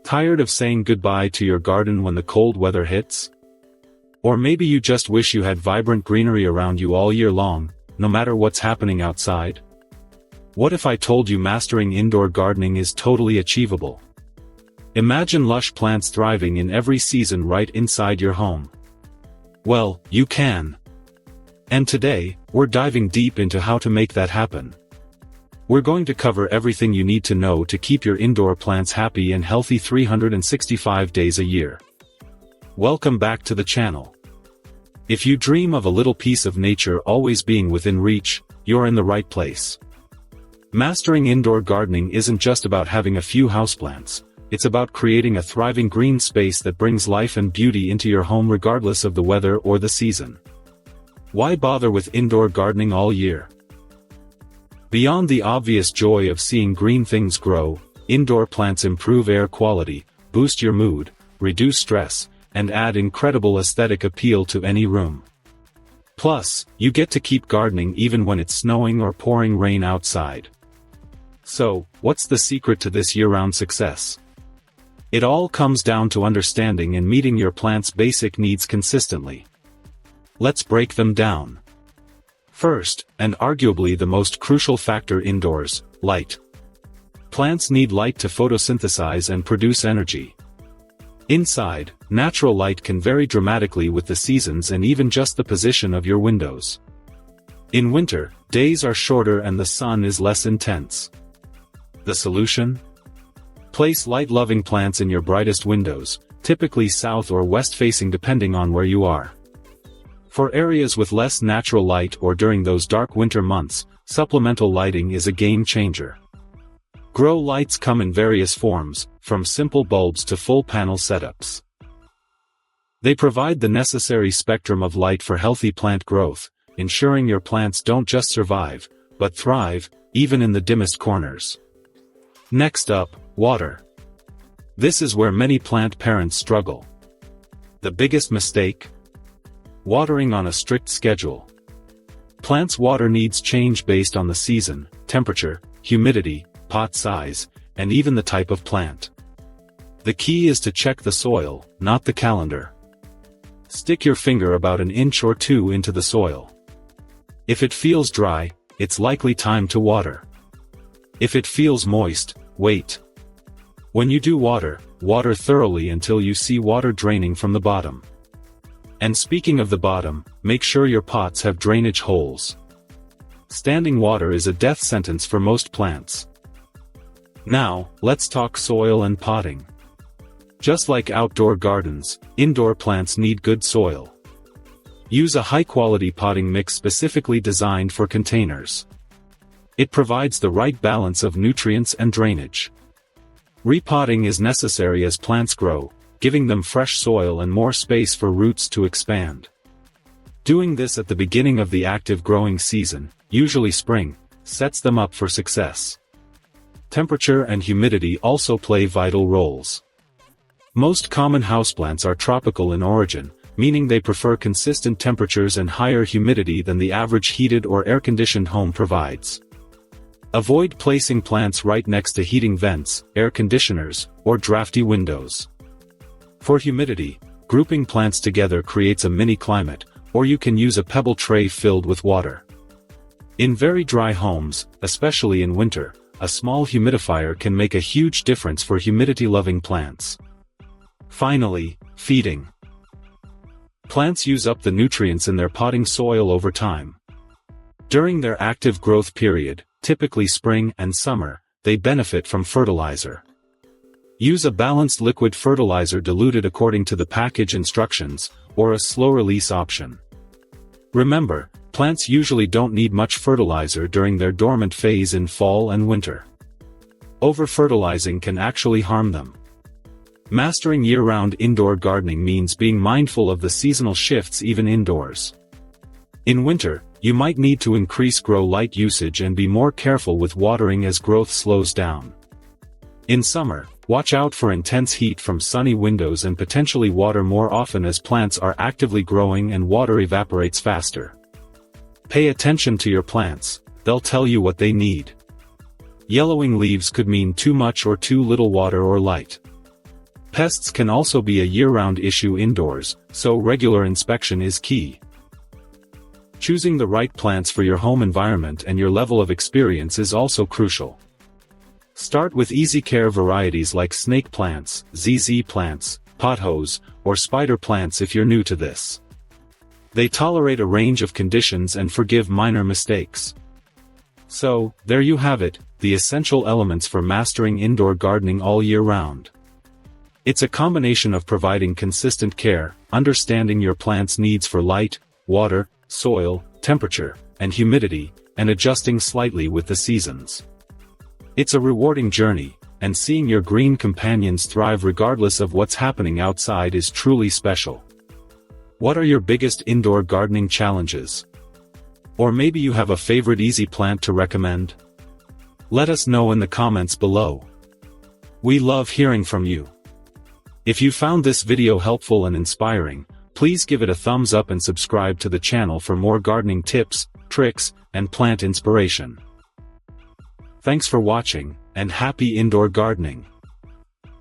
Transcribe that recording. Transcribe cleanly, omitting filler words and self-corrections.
Tired of saying goodbye to your garden when the cold weather hits? Or maybe you just wish you had vibrant greenery around you all year long, no matter what's happening outside? What if I told you mastering indoor gardening is totally achievable? Imagine lush plants thriving in every season right inside your home. Well, you can. And today, we're diving deep into how to make that happen. We're going to cover everything you need to know to keep your indoor plants happy and healthy 365 days a year. Welcome back to the channel. If you dream of a little piece of nature always being within reach, you're in the right place. Mastering indoor gardening isn't just about having a few houseplants, it's about creating a thriving green space that brings life and beauty into your home regardless of the weather or the season. Why bother with indoor gardening all year? Beyond the obvious joy of seeing green things grow, indoor plants improve air quality, boost your mood, reduce stress, and add incredible aesthetic appeal to any room. Plus, you get to keep gardening even when it's snowing or pouring rain outside. So, what's the secret to this year-round success? It all comes down to understanding and meeting your plant's basic needs consistently. Let's break them down. First, and arguably the most crucial factor indoors, light. Plants need light to photosynthesize and produce energy. Inside, natural light can vary dramatically with the seasons and even just the position of your windows. In winter, days are shorter and the sun is less intense. The solution? Place light-loving plants in your brightest windows, typically south or west-facing depending on where you are. For areas with less natural light or during those dark winter months, supplemental lighting is a game changer. Grow lights come in various forms, from simple bulbs to full panel setups. They provide the necessary spectrum of light for healthy plant growth, ensuring your plants don't just survive, but thrive, even in the dimmest corners. Next up, water. This is where many plant parents struggle. The biggest mistake? Watering on a strict schedule. Plants' water needs change based on the season, temperature, humidity, pot size, and even the type of plant. The key is to check the soil, not the calendar. Stick your finger about an inch or two into the soil. If it feels dry, it's likely time to water. If it feels moist, wait. When you do water, water thoroughly until you see water draining from the bottom. And speaking of the bottom, make sure your pots have drainage holes. Standing water is a death sentence for most plants. Now, let's talk soil and potting. Just like outdoor gardens, indoor plants need good soil. Use a high-quality potting mix specifically designed for containers. It provides the right balance of nutrients and drainage. Repotting is necessary as plants grow, giving them fresh soil and more space for roots to expand. Doing this at the beginning of the active growing season, usually spring, sets them up for success. Temperature and humidity also play vital roles. Most common houseplants are tropical in origin, meaning they prefer consistent temperatures and higher humidity than the average heated or air-conditioned home provides. Avoid placing plants right next to heating vents, air conditioners, or drafty windows. For humidity, grouping plants together creates a mini-climate, or you can use a pebble tray filled with water. In very dry homes, especially in winter, a small humidifier can make a huge difference for humidity-loving plants. Finally, feeding. Plants use up the nutrients in their potting soil over time. During their active growth period, typically spring and summer, they benefit from fertilizer. Use a balanced liquid fertilizer diluted according to the package instructions, or a slow-release option. Remember, plants usually don't need much fertilizer during their dormant phase in fall and winter. Over-fertilizing can actually harm them. Mastering year-round indoor gardening means being mindful of the seasonal shifts even indoors. In winter, you might need to increase grow light usage and be more careful with watering as growth slows down. In summer, watch out for intense heat from sunny windows and potentially water more often as plants are actively growing and water evaporates faster. Pay attention to your plants, they'll tell you what they need. Yellowing leaves could mean too much or too little water or light. Pests can also be a year-round issue indoors, so regular inspection is key. Choosing the right plants for your home environment and your level of experience is also crucial. Start with easy care varieties like snake plants, ZZ plants, pothos, or spider plants if you're new to this. They tolerate a range of conditions and forgive minor mistakes. So, there you have it, the essential elements for mastering indoor gardening all year round. It's a combination of providing consistent care, understanding your plant's needs for light, water, soil, temperature, and humidity, and adjusting slightly with the seasons. It's a rewarding journey, and seeing your green companions thrive regardless of what's happening outside is truly special. What are your biggest indoor gardening challenges? Or maybe you have a favorite easy plant to recommend? Let us know in the comments below. We love hearing from you. If you found this video helpful and inspiring, please give it a thumbs up and subscribe to the channel for more gardening tips, tricks, and plant inspiration. Thanks for watching, and happy indoor gardening!